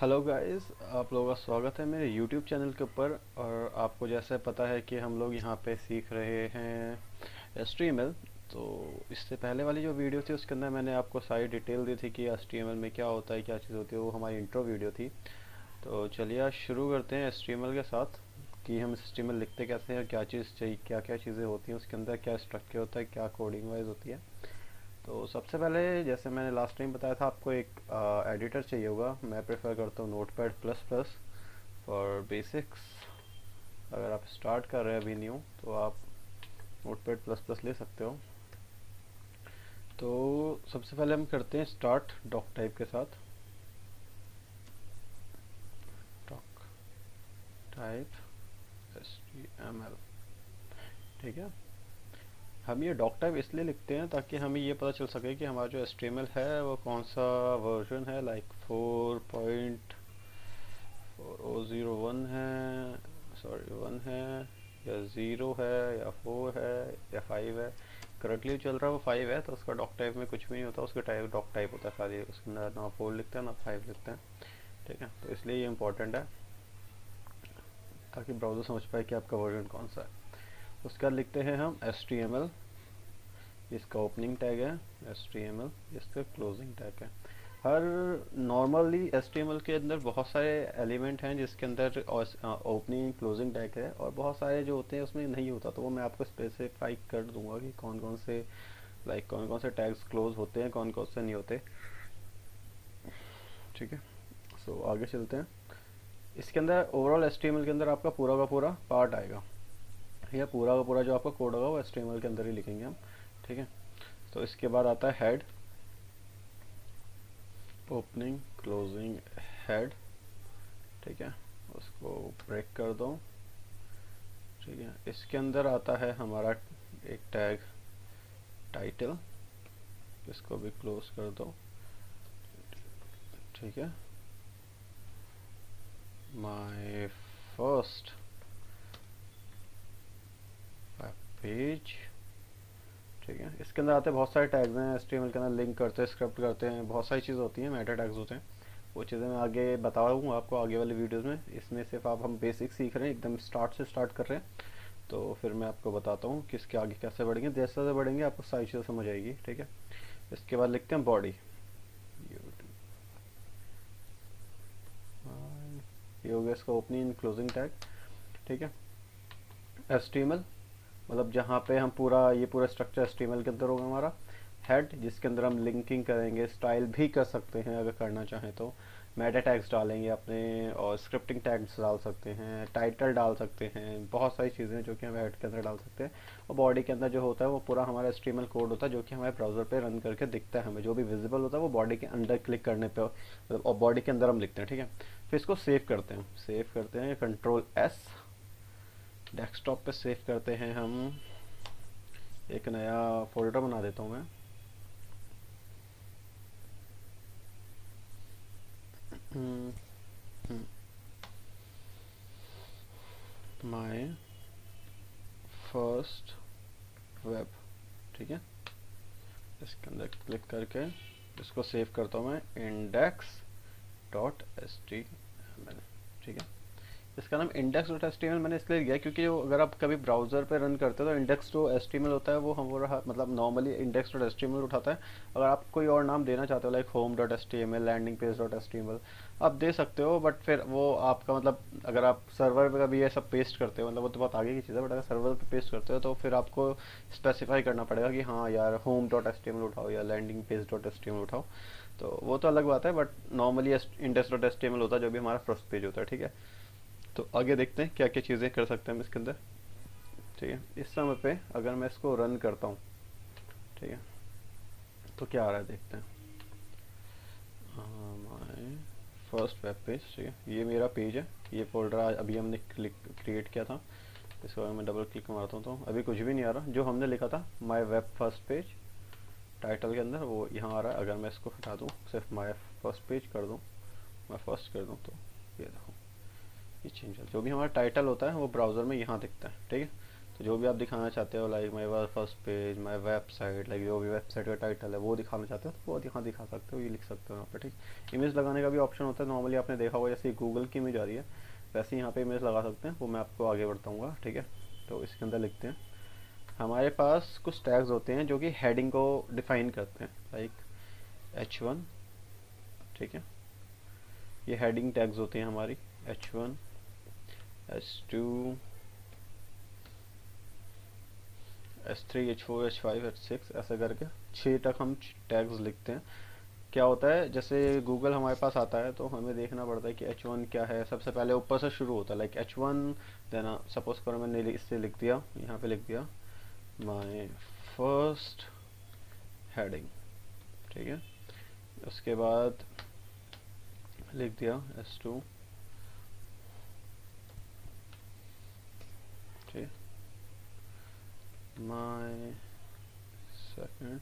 Hello guys, आप लोगों का स्वागत है मेरे YouTube चैनल के ऊपर। और आपको जैसे पता है कि हम लोग यहाँ पे सीख रहे हैं HTML। तो इससे पहले वाली जो वीडियो थी उसके अंदर मैंने आपको सारी डिटेल दी थी कि HTML में क्या होता है, क्या चीज़ होती है। वो हमारी इंट्रो वीडियो थी। तो चलिए आज शुरू करते हैं HTML के साथ कि हम HTML लिखते कैसे हैं, क्या चीज़ चाहिए, क्या क्या चीज़ें होती हैं उसके अंदर, क्या स्ट्रक्चर होता है, क्या कोडिंग वाइज होती है। तो सबसे पहले जैसे मैंने लास्ट टाइम बताया था, आपको एक एडिटर चाहिए होगा। मैं प्रेफर करता हूँ notepad plus plus for basics. अगर आप स्टार्ट कर रहे हैं अभी न्यू तो आप नोटपैड प्लस प्लस ले सकते हो। तो सबसे पहले हम करते हैं स्टार्ट डॉक टाइप के साथ। डॉक टाइप HTML, ठीक है। हम ये डॉक टाइप इसलिए लिखते हैं ताकि हमें ये पता चल सके कि हमारा जो HTML है वो कौन सा वर्जन है, लाइक 4.4001 है, सॉरी 1 है, या 0 है, या 4 है, या 5 है। करंटली चल रहा है वो 5 है, तो उसका डॉक टाइप में कुछ भी नहीं होता, उसका टाइप डॉक टाइप होता है खाली। उसके अंदर ना 4 लिखते हैं ना 5 लिखते हैं, ठीक है। तो इसलिए ये इंपॉर्टेंट है ताकि ब्राउज़र समझ पाए कि आपका वर्जन कौन सा है। उसके बाद लिखते हैं हम HTML। इसका ओपनिंग टैग है HTML, इसका क्लोजिंग टैग है। हर नॉर्मली HTML के अंदर बहुत सारे एलिमेंट हैं जिसके अंदर ओपनिंग क्लोजिंग टैग है, और बहुत सारे जो होते हैं उसमें नहीं होता। तो वो मैं आपको स्पेसिफाई कर दूंगा कि कौन कौन से, लाइक कौन कौन से टैग्स क्लोज होते हैं, कौन कौन से नहीं होते, ठीक है। सो आगे चलते हैं। इसके अंदर ओवरऑल HTML के अंदर आपका पूरा का पूरा पार्ट आएगा, या पूरा का पूरा जो आपका कोड होगा वो HTML के अंदर ही लिखेंगे हम, ठीक है। तो इसके बाद आता है हेड, ओपनिंग क्लोजिंग हेड, ठीक है। उसको ब्रेक कर दो, ठीक है। इसके अंदर आता है हमारा एक टैग टाइटल, इसको भी क्लोज कर दो, ठीक है। माय फर्स्ट वेब पेज, ठीक है। इसके अंदर आते हैं बहुत सारे टैग्स हैं HTML के अंदर, लिंक करते हैं, स्क्रिप्ट करते हैं, बहुत सारी चीज़ें होती हैं, मेटा टैग्स होते हैं। वो चीज़ें मैं आगे बताऊँगा आपको आगे वाले वीडियोस में। इसमें सिर्फ आप हम बेसिक सीख रहे हैं, एकदम स्टार्ट से स्टार्ट कर रहे हैं। तो फिर मैं आपको बताता हूँ कि इसके आगे कैसे बढ़ेंगे। जैसे जैसे बढ़ेंगे आपको सारी चीज़ें समझ आएगी, ठीक है। इसके बाद लिखते हैं बॉडी। ये हो गया इसका ओपनिंग क्लोजिंग टैग, ठीक है। HTML मतलब जहाँ पे हम पूरा ये पूरा स्ट्रक्चर HTML के अंदर होगा हमारा। हेड जिसके अंदर हम लिंकिंग करेंगे, स्टाइल भी कर सकते हैं अगर करना चाहें तो, मेटा टैग्स डालेंगे अपने, और स्क्रिप्टिंग टैग्स डाल सकते हैं, टाइटल डाल सकते हैं, बहुत सारी चीज़ें जो कि हम हेड के अंदर डाल सकते हैं। और बॉडी के अंदर जो होता है वो पूरा हमारा HTML कोड होता है जो कि हमारे ब्राउज़र पे रन करके दिखता है हमें। जो भी विजिबल होता है वो बॉडी के अंदर क्लिक करने पे, मतलब और बॉडी के अंदर हम लिखते हैं, ठीक है। फिर इसको सेव करते हैं, Ctrl+S, डेस्कटॉप पे सेव करते हैं हम। एक नया फोल्डर बना देता हूँ मैं। माय फर्स्ट वेब, ठीक है। इसके अंदर क्लिक करके इसको सेव करता हूँ मैं, index.html, ठीक है। इसका नाम index.html मैंने इसलिए लिया क्योंकि जो अगर आप कभी ब्राउज़र पे रन करते हो तो index.html होता है वो हमारा, मतलब नॉर्मली index.html उठाता है। अगर आप कोई और नाम देना चाहते हो लाइक home.html, landingpage.html, आप दे सकते हो। बट फिर वो आपका मतलब अगर आप सर्वर पे कभी ये सब पेस्ट करते हो, मतलब वो तो बहुत आगे की चीज़ है, बट अगर सर्वर पे पेस्ट करते हो तो फिर आपको स्पेसिफाई करना पड़ेगा कि हाँ यार home.html उठाओ या landingpage.html उठाओ। तो वो तो अलग बात है, बट नॉर्मली index.html होता है जो भी हमारा फर्स्ट पेज होता है, ठीक है। तो आगे देखते हैं क्या क्या चीज़ें कर सकते हैं हम इसके अंदर, ठीक है। इस समय पे अगर मैं इसको रन करता हूँ, ठीक है, तो क्या आ रहा है देखते हैं। माय फर्स्ट वेब पेज, ठीक है, ये मेरा पेज है। ये फोल्डर अभी हमने क्रिएट किया था। इसको अगर मैं डबल क्लिक मारता हूँ तो अभी कुछ भी नहीं आ रहा। जो हमने लिखा था my web first page title के अंदर, वो यहाँ आ रहा है। अगर मैं इसको हटा दूँ, सिर्फ माय फर्स्ट पेज कर दूँ, मैं फर्स्ट कर दूँ, तो ये देखो ये चेंज है। जो भी हमारा टाइटल होता है वो ब्राउज़र में यहाँ दिखता है, ठीक है। जो भी आप दिखाना चाहते हो, like my first page, my website, like जो भी वेबसाइट का टाइटल है वो दिखाना चाहते हो तो वो यहाँ दिखा सकते हो, ये लिख सकते हो यहाँ पे, ठीक। इमेज लगाने का भी ऑप्शन होता है, नॉर्मली आपने देखा होगा जैसे गूगल की इमेज आ रही है वैसे यहाँ पे इमेज लगा सकते हैं, वो मैं आपको आगे बताऊँगा, ठीक है। तो इसके अंदर लिखते हैं, हमारे पास कुछ टैग्स होते हैं जो कि हेडिंग को डिफाइन करते हैं, लाइक H1, ठीक है। ये हेडिंग टैग्स होते हैं हमारी, H1, H2, H3, H4, H5, H6, ऐसा करके 6 तक हम टैग्स लिखते हैं। क्या होता है, जैसे गूगल हमारे पास आता है तो हमें देखना पड़ता है कि H1 क्या है। सबसे पहले ऊपर से शुरू होता है, लाइक H1 देना, सपोज करो मैंने इससे लिख दिया, यहाँ पे लिख दिया माय फर्स्ट हेडिंग, ठीक है। उसके बाद लिख दिया S2, ठीक, माय सेकंड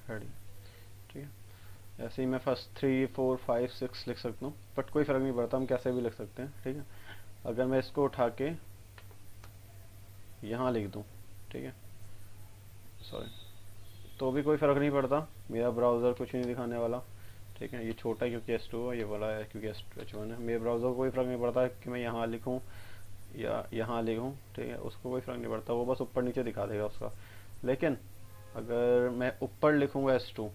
हेडिंग, ठीक है। ऐसे ही मैं फर्स्ट 3, 4, 5, 6 लिख सकता हूँ, बट कोई फ़र्क नहीं पड़ता, हम कैसे भी लिख सकते हैं, ठीक है। अगर मैं इसको उठा के यहाँ लिख दूँ, ठीक है, सॉरी, तो भी कोई फ़र्क नहीं पड़ता, मेरा ब्राउज़र कुछ नहीं दिखाने वाला, ठीक है। ये छोटा है क्योंकि S2 है, ये बड़ा है क्योंकि H1 है। मेरे ब्राउज़र को कोई फ़र्क नहीं पड़ता कि मैं यहाँ लिखूँ या यहाँ लिखूँ, ठीक है, उसको कोई फ़र्क नहीं पड़ता, वो बस ऊपर नीचे दिखा देगा उसका। लेकिन अगर मैं ऊपर लिखूँगा S2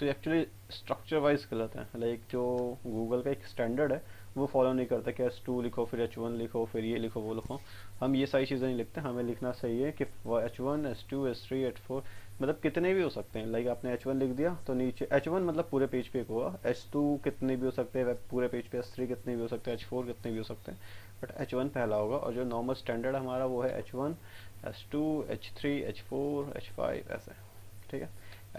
तो एक्चुअली स्ट्रक्चर वाइज गलत है, लाइक जो गूगल का एक स्टैंडर्ड है वो फॉलो नहीं करता कि S2 लिखो फिर H1 लिखो फिर ये लिखो वो लिखो। हम ये सारी चीज़ें नहीं लिखते, हमें लिखना सही है कि H1, S2, S3, H4, मतलब कितने भी हो सकते हैं। लाइक आपने H1 लिख दिया तो नीचे H1 मतलब पूरे पेज पे एक होगा, H2 कितने भी हो सकते हैं पूरे पेज पे, S3 कितने भी हो सकते हैं, H4 कितने भी हो सकते हैं, बट H1 पहला होगा। और जो नॉर्मल स्टैंडर्ड हमारा वो है H1, S2, H3, H4, H5 ऐसे, ठीक है।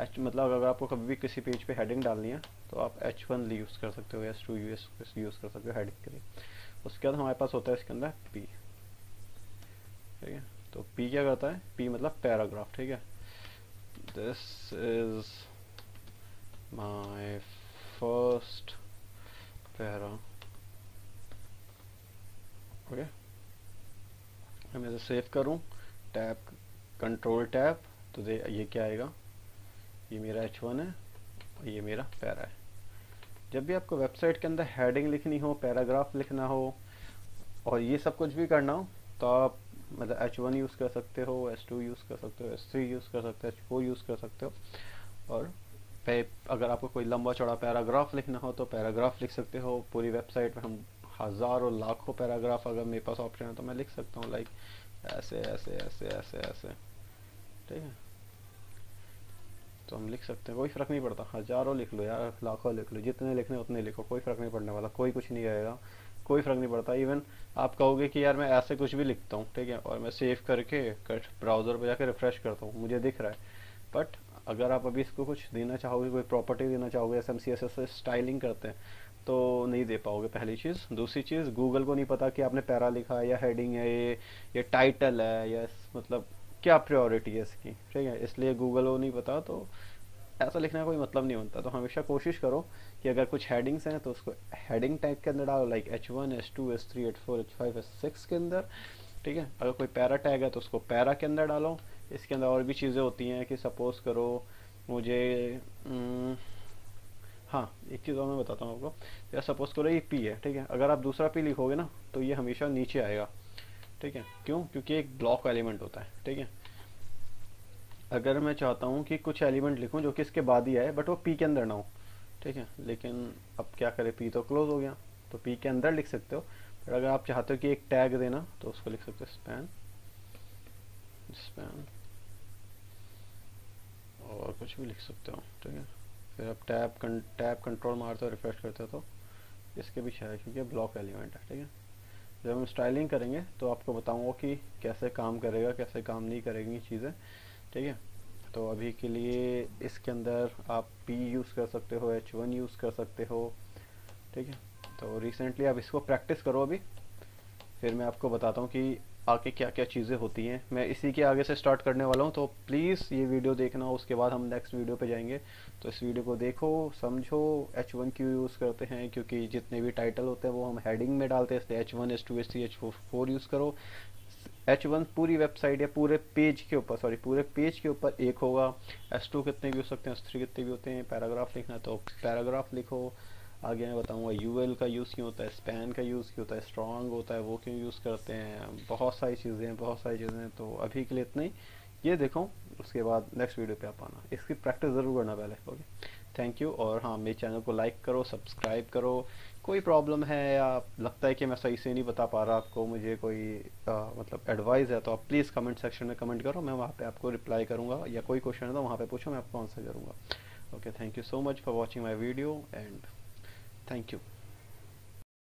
H मतलब अगर आपको कभी भी किसी पेज पे हेडिंग डालनी है तो आप H1 यूज़ कर सकते हो, S2 यूज़ कर सकते हो हेडिंग के लिए। उसके बाद हमारे पास होता है इसके अंदर P, ठीक है। तो P क्या करता है, P मतलब पैराग्राफ, ठीक है। This is my first para, okay. मैं इसे सेव करूं, टैब, कंट्रोल टैब, तो ये क्या आएगा, ये मेरा H1 है और ये मेरा पैरा है। जब भी आपको वेबसाइट के अंदर हेडिंग लिखनी हो, पैराग्राफ लिखना हो और ये सब कुछ भी करना हो तो आप मतलब H1 यूज़ कर सकते हो, S2 यूज़ कर सकते हो, S3 यूज़ कर सकते हो, H4 यूज़ कर सकते हो। और अगर आपको कोई लंबा चौड़ा पैराग्राफ लिखना हो तो पैराग्राफ लिख सकते हो। पूरी वेबसाइट में हम हज़ारों लाखों पैराग्राफ अगर मेरे पास ऑप्शन है तो मैं लिख सकता हूँ, लाइक ऐसे ऐसे ऐसे ऐसे ऐसे, ठीक है। तो हम लिख सकते हैं, कोई फ़र्क नहीं पड़ता, हज़ारों लिख लो यार, लाखों लिख लो, जितने लिखने उतने लिखो, कोई फ़र्क नहीं पड़ने वाला, कोई कुछ नहीं आएगा, कोई फ़र्क नहीं पड़ता। इवन आप कहोगे कि यार मैं ऐसे कुछ भी लिखता हूँ, ठीक है, और मैं सेव करके ब्राउज़र पर जाकर रिफ़्रेश करता हूँ, मुझे दिख रहा है। बट अगर आप अभी इसको कुछ देना चाहोगे, कोई प्रॉपर्टी देना चाहोगे, जैसे हम CSS से स्टाइलिंग करते हैं तो नहीं दे पाओगे, पहली चीज़। दूसरी चीज़, गूगल को नहीं पता कि आपने पैरा लिखा है या हेडिंग है, ये टाइटल है या मतलब क्या प्रायोरिटी है इसकी, ठीक है। इसलिए गूगल को नहीं पता, तो ऐसा लिखने का कोई मतलब नहीं बनता। तो हमेशा कोशिश करो कि अगर कुछ हेडिंग्स हैं तो उसको हेडिंग टैग के अंदर डालो, like H1, S2, S3, H4, H5, H6 के अंदर, ठीक है। अगर कोई पैरा टैग है तो उसको पैरा के अंदर डालो। इसके अंदर और भी चीज़ें होती हैं कि सपोज़ करो मुझे हाँ, एक चीज़ और मैं बताता हूँ आपको, या सपोज़ करो ये P है, ठीक है। अगर आप दूसरा P लिखोगे ना तो ये हमेशा नीचे आएगा, ठीक है। क्यों, क्योंकि एक ब्लॉक एलिमेंट होता है, ठीक है। अगर मैं चाहता हूँ कि कुछ एलिमेंट लिखूँ जो कि इसके बाद ही आए बट वो P के अंदर ना हो, ठीक है, लेकिन अब क्या करें, P तो क्लोज हो गया, तो P के अंदर लिख सकते हो। पर अगर आप चाहते हो कि एक टैग देना तो उसको लिख सकते हो स्पैन, स्पैन, और कुछ भी लिख सकते हो, ठीक है। फिर आप टैब कंट्रोल मारते हो, रिफ्रेश करते हो तो इसके पीछे है क्योंकि ब्लॉक एलिमेंट है, ठीक है। जब हम स्टाइलिंग करेंगे तो आपको बताऊंगा कि कैसे काम करेगा, कैसे काम नहीं करेंगी चीज़ें, ठीक है। तो अभी के लिए इसके अंदर आप P यूज़ कर सकते हो, H1 यूज़ कर सकते हो, ठीक है। तो रिसेंटली आप इसको प्रैक्टिस करो अभी, फिर मैं आपको बताता हूँ कि आगे क्या क्या चीज़ें होती हैं, मैं इसी के आगे से स्टार्ट करने वाला हूँ। तो प्लीज़ ये वीडियो देखना, उसके बाद हम नेक्स्ट वीडियो पे जाएंगे। तो इस वीडियो को देखो, समझो। H1 क्यों यूज़ करते हैं, क्योंकि जितने भी टाइटल होते हैं वो हम हेडिंग में डालते हैं, इसलिए H1 H2 H3 H4 use करो। H1 पूरी वेबसाइट या पूरे पेज के ऊपर, सॉरी पूरे पेज के ऊपर एक होगा। H2 कितने भी हो सकते हैं, H3 कितने भी होते हैं। पैराग्राफ लिखना है तो पैराग्राफ लिखो। आगे मैं बताऊंगा यूएल का यूज़ क्यों होता है, स्पैन का यूज़ क्यों होता है, स्ट्रॉन्ग होता है वो क्यों यूज़ करते हैं। बहुत सारी चीज़ें हैं, बहुत सारी चीज़ें हैं। तो अभी के लिए इतना ही। ये देखो, उसके बाद नेक्स्ट वीडियो पे आप आना, इसकी प्रैक्टिस ज़रूर करना पहले। Okay, thank you. और हाँ, मेरे चैनल को लाइक करो, सब्सक्राइब करो। कोई प्रॉब्लम है या लगता है कि मैं सही से नहीं बता पा रहा आपको, मुझे कोई मतलब एडवाइस है, तो आप प्लीज़ कमेंट सेक्शन में कमेंट करो, मैं वहाँ पे आपको रिप्लाई करूँगा। या कोई क्वेश्चन है तो वहाँ पे पूछो, मैं आपको आंसर करूँगा। Okay, thank you so much for watching my video and thank you.